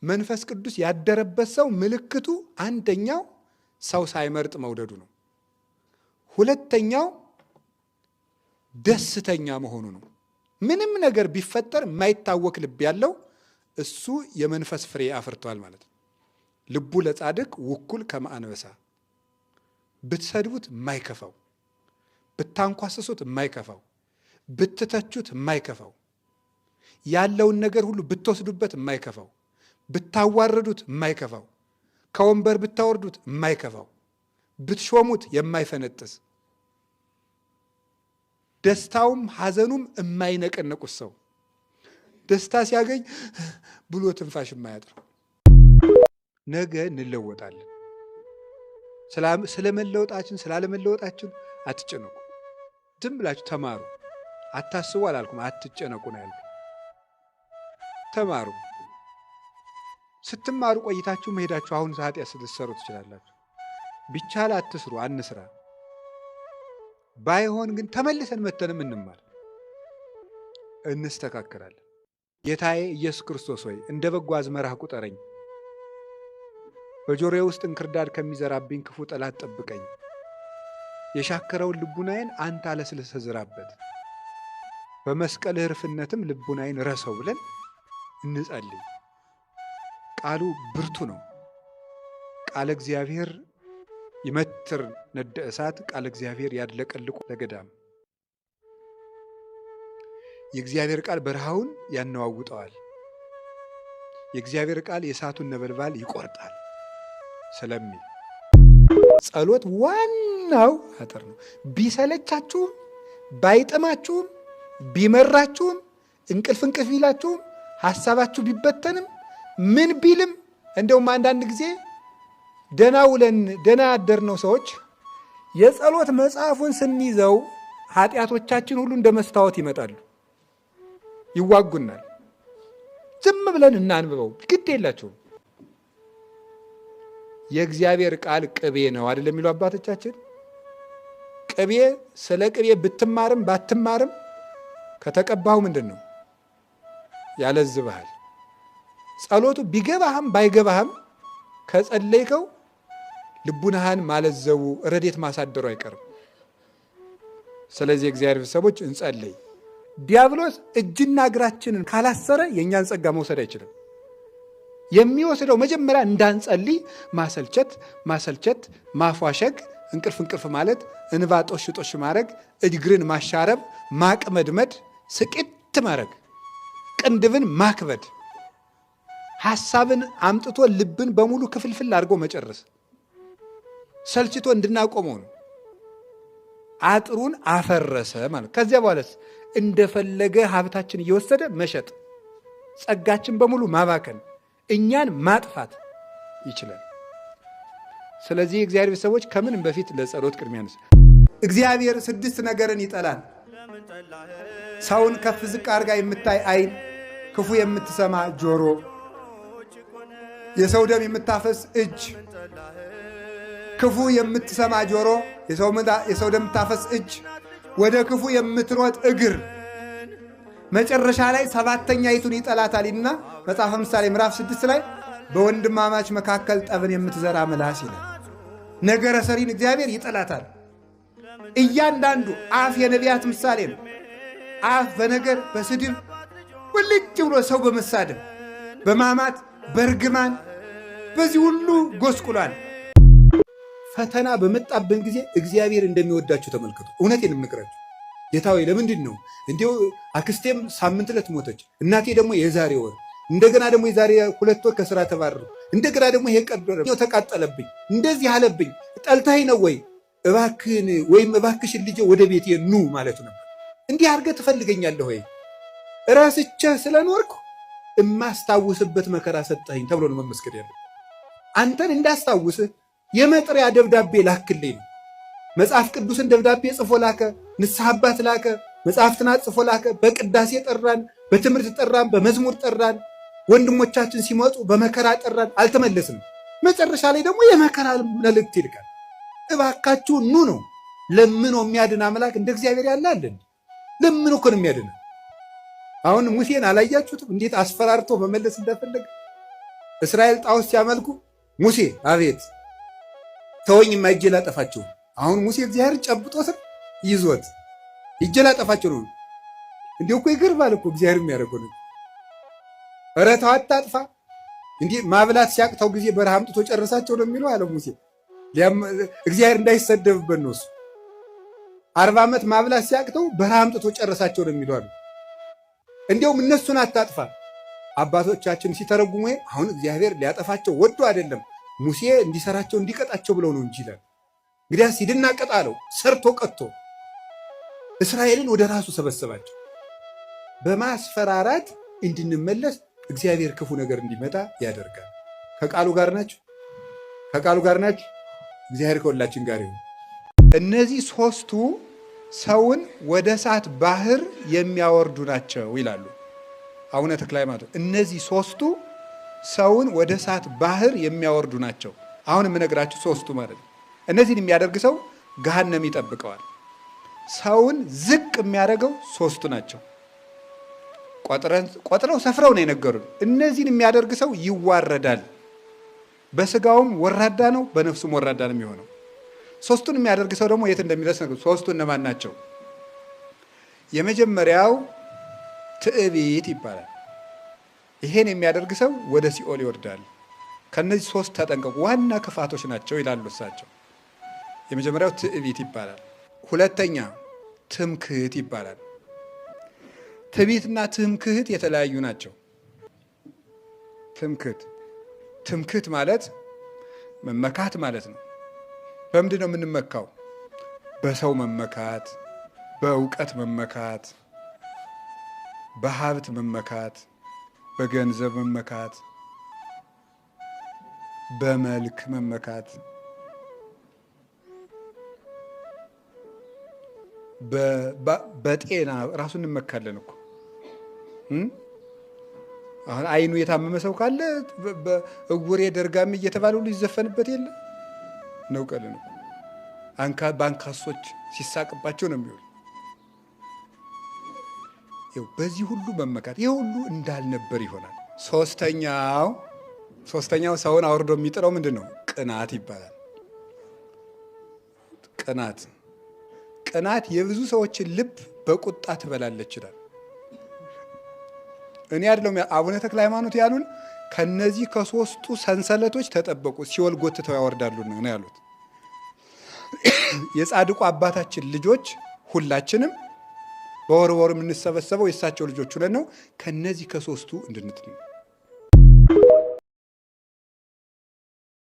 መንፈስ ቅዱስ ያደረበት ሰው ምልክቱ አንደኛው ሰው ሳይመርጥ መውደዱ ነው። ሁለተኛው ደስተኛ መሆኑ ነው። ምንም ነገር ቢፈጠር የማይታወክ ልብ ያለው እሱ የመንፈስ ፍሬ አፍርቷል ማለት ነው። ልቡ ለጻድቅ ውኩል ከመአንበሳ፣ ብትሰድቡት የማይከፋው፣ ብታንኳስሱት የማይከፋው፣ ብትተቹት የማይከፋው፣ ያለውን ነገር ሁሉ ብትወስዱበት የማይከፋው፣ ብታዋርዱት የማይከፋው፣ ከወንበር ብታወርዱት የማይከፋው፣ ብትሾሙት የማይፈነጥስ፣ ደስታውም ሐዘኑም የማይነቀነቁት ሰው፣ ደስታ ሲያገኝ ብሎ ትንፋሽ የማያጥረው። ነገ እንለወጣለን። ስለመለወጣችን ስላለመለወጣችን አትጨነቁ። ዝም ብላችሁ ተማሩ። አታስቡ አላልኩም፣ አትጨነቁ ነው ያልኩት። ተማሩ። ስትማሩ ቆይታችሁ መሄዳችሁ አሁን ኃጢአት ስትሰሩ ትችላላችሁ። ቢቻል አትስሩ፣ አንስራ። ባይሆን ግን ተመልሰን መተንም እንማር፣ እንስተካከላለን። ጌታዬ ኢየሱስ ክርስቶስ ሆይ እንደ በጎ አዝመራህ ቁጠረኝ፣ በጆሮዬ ውስጥ እንክርዳድ ከሚዘራብኝ ክፉ ጠላት ጠብቀኝ። የሻከረውን ልቡናዬን አንተ አለስልሰህ ዝራበት፣ በመስቀልህ ርፍነትም ልቡናዬን ረሰው ብለን እንጸልይ። ቃሉ ብርቱ ነው። ቃለ እግዚአብሔር ይመትር ነደ እሳት፣ ቃለ እግዚአብሔር ያድለቀልቁ ለገዳም። የእግዚአብሔር ቃል በረሃውን ያነዋውጠዋል። የእግዚአብሔር ቃል የእሳቱን ነበልባል ይቆርጣል ስለሚል ጸሎት ዋናው አጥር ነው። ቢሰለቻችሁም ባይጥማችሁም ቢመራችሁም እንቅልፍ ቢላችሁም ሐሳባችሁ ቢበተንም ምን ቢልም እንደውም አንዳንድ ጊዜ ደና ውለን ደና ያደርነው ሰዎች የጸሎት መጽሐፉን ስንይዘው ኃጢአቶቻችን ሁሉ እንደ መስታወት ይመጣሉ፣ ይዋጉናል። ዝም ብለን እናንብበው፣ ግድ የላችሁም። የእግዚአብሔር ቃል ቅቤ ነው አይደለም የሚሉ አባቶቻችን። ቅቤ ስለ ቅቤ ብትማርም ባትማርም ከተቀባሁ ምንድን ነው ያለዝብሃል። ጸሎቱ ቢገባህም ባይገባህም ከጸለይከው ልቡናህን ማለዘቡ ረዴት ማሳደሩ አይቀርም። ስለዚህ እግዚአብሔር ሰዎች እንጸልይ። ዲያብሎስ እጅና እግራችንን ካላሰረ የእኛን ጸጋ መውሰድ አይችልም። የሚወስደው መጀመሪያ እንዳንጸልይ ማሰልቸት፣ ማፏሸግ፣ እንቅልፍ ማለት፣ እንባ ጦሽ ማድረግ፣ እግርን ማሻረብ፣ ማቅመድመድ፣ ስቂት ማድረግ፣ ቅንድብን ማክበድ፣ ሐሳብን አምጥቶ ልብን በሙሉ ክፍልፍል አድርጎ መጨረስ ሰልችቶ እንድናቆመው ነው። አጥሩን አፈረሰ ማለት። ከዚያ በኋላስ እንደፈለገ ሀብታችን እየወሰደ መሸጥ፣ ጸጋችን በሙሉ ማባከን፣ እኛን ማጥፋት ይችላል። ስለዚህ የእግዚአብሔር ሰዎች ከምንም በፊት ለጸሎት ቅድሚያ ነስ። እግዚአብሔር 6 ነገርን ይጠላል። ሰውን ከፍ ዝቅ አድርጋ የምታይ ዓይን፣ ክፉ የምትሰማ ጆሮ፣ የሰው ደም የምታፈስ እጅ። ክፉ የምትሰማ ጆሮ፣ የሰው ደም የምታፈስ እጅ፣ ወደ ክፉ የምትሮጥ እግር፣ መጨረሻ ላይ 7ተኛይቱን ይጠላታልና መጽሐፈ ምሳሌ ምዕራፍ 6 ላይ በወንድማማች መካከል ጠብን የምትዘራ ምላስ ይላል። ነገረ ሰሪን እግዚአብሔር ይጠላታል። እያንዳንዱ አፍ የነቢያት ምሳሌ ነው። አፍ በነገር በስድብ ውልጭ ብሎ ሰው በመሳደብ በማማት በርግማን በዚህ ሁሉ ጎስቁሏል። ፈተና በመጣብን ጊዜ እግዚአብሔር እንደሚወዳችሁ ተመልከቱ። እውነቴን የምነግራችሁ ጌታ ሆይ ለምንድን ነው እንዲሁ አክስቴም ሳምንት ዕለት ሞተች፣ እናቴ ደግሞ የዛሬ ወር፣ እንደገና ደግሞ የዛሬ 2 ወር ከስራ ተባረሩ፣ እንደገና ደግሞ ይሄ ቀደረ ተቃጠለብኝ፣ እንደዚህ አለብኝ፣ ጠልተኸኝ ነው ወይ እባክህን ወይም እባክሽን ልጄ ወደ ቤቴ ኑ ማለት ነው። እንዲህ አድርገህ ትፈልገኛለህ ወይ? ራስቼ ስለኖርኩ እማስታውስበት መከራ ሰጠኸኝ ተብሎ ነው መመስገን ያለው። አንተን እንዳስታውስህ የመጥሪያ ደብዳቤ ላክልኝ ነው። መጽሐፍ ቅዱስን ደብዳቤ ጽፎ ላከ፣ ንስሐ አባት ላከ፣ መጽሐፍትን ጽፎ ላከ። በቅዳሴ ጠራን፣ በትምህርት ጠራን፣ በመዝሙር ጠራን። ወንድሞቻችን ሲመጡ በመከራ ጠራን፣ አልተመለስንም። መጨረሻ ላይ ደግሞ የመከራ መልእክት ይልካል። እባካችሁ ኑ ነው። ለምኖ የሚያድን አምላክ እንደ እግዚአብሔር ያለ አለን? ለምኖ እኮ ነው የሚያድን። አሁን ሙሴን አላያችሁትም? እንዴት አስፈራርቶ መመለስ እንደፈለገ። እስራኤል ጣዖት ሲያመልኩ ሙሴ አቤት ተወኝማ እጄ ላጠፋቸው። አሁን ሙሴ እግዚአብሔር ጨብጦት ይዞት እጄ ላጠፋቸው ነው። እንዲሁ እኮ ይገርማል እኮ እግዚአብሔር የሚያደርገው ነገር። ኧረ ተው አታጥፋ። እንዲህ ማብላት ሲያቅተው ጊዜ በረሃ አምጥቶ ጨረሳቸው ነው የሚለው አለ ሙሴ። እግዚአብሔር እንዳይሰደብበት ነው እሱ። 40 ዓመት ማብላት ሲያቅተው በረሃ አምጥቶ ጨረሳቸው ነው የሚለው አለ። እንዲያውም እነሱን አታጥፋ። አባቶቻችን ሲተረጉሙ አሁን እግዚአብሔር ሊያጠፋቸው ወዶ አይደለም ሙሴ እንዲሰራቸው እንዲቀጣቸው ብለው ነው እንጂ ይላል። እንግዲያስ ሂድና ቅጣ አለው። ሰርቶ ቀጥቶ እስራኤልን ወደ ራሱ ሰበሰባቸው። በማስፈራራት እንድንመለስ እግዚአብሔር ክፉ ነገር እንዲመጣ ያደርጋል። ከቃሉ ጋር ናቸው። ከቃሉ ጋር ናቸው። እግዚአብሔር ከሁላችን ጋር ይሁን። እነዚህ ሶስቱ ሰውን ወደ እሳት ባህር የሚያወርዱ ናቸው ይላሉ አቡነ ተክለ ሃይማኖት። እነዚህ ሶስቱ ሰውን ወደ እሳት ባህር የሚያወርዱ ናቸው። አሁን የምነግራችሁ ሶስቱ ማለት ነው። እነዚህን የሚያደርግ ሰው ገሃነም ይጠብቀዋል። ሰውን ዝቅ የሚያደርገው ሶስቱ ናቸው። ቆጥረው ሰፍረው ነው የነገሩን። እነዚህን የሚያደርግ ሰው ይዋረዳል። በስጋውም ወራዳ ነው፣ በነፍሱም ወራዳ ነው የሚሆነው። ሶስቱን የሚያደርግ ሰው ደግሞ የት እንደሚደርስ ነው። ሶስቱ እነማን ናቸው? የመጀመሪያው ትዕቢት ይባላል። ይሄን የሚያደርግ ሰው ወደ ሲኦል ይወርዳል። ከነዚህ ሶስት ተጠንቀቁ፣ ዋና ክፋቶች ናቸው ይላሉ እሳቸው። የመጀመሪያው ትዕቢት ይባላል። ሁለተኛ ትምክህት ይባላል። ትዕቢትና ትምክህት የተለያዩ ናቸው። ትምክህት ማለት መመካት ማለት ነው። በምንድን ነው የምንመካው? በሰው መመካት፣ በእውቀት መመካት፣ በሀብት መመካት፣ በገንዘብ መመካት፣ በመልክ መመካት፣ በጤና ራሱ እንመካለን እኮ። አሁን አይኑ የታመመ ሰው ካለ እውሬ ደርጋሚ እየተባለ ሁሉ ይዘፈንበት የለ ነው። ቀልን በአንካሶች ሲሳቅባቸው ነው የሚውል። በዚህ ሁሉ መመካት፣ ይህ ሁሉ እንዳልነበር ይሆናል። ሶስተኛው ሰውን አውርዶ የሚጥለው ምንድን ነው? ቅናት ይባላል። ቅናት የብዙ ሰዎችን ልብ በቁጣ ትበላለች ይላል። እኔ አይደለም አቡነ ተክለ ሃይማኖት ያሉን፣ ከነዚህ ከሶስቱ ሰንሰለቶች ተጠበቁ፣ ሲኦል ጎትተው ያወርዳሉ ነው ያሉት። የጻድቁ አባታችን ልጆች ሁላችንም በወር የምንሰበሰበው የእሳቸው ልጆች ሁነን ነው። ከነዚህ ከሶስቱ እንድንድን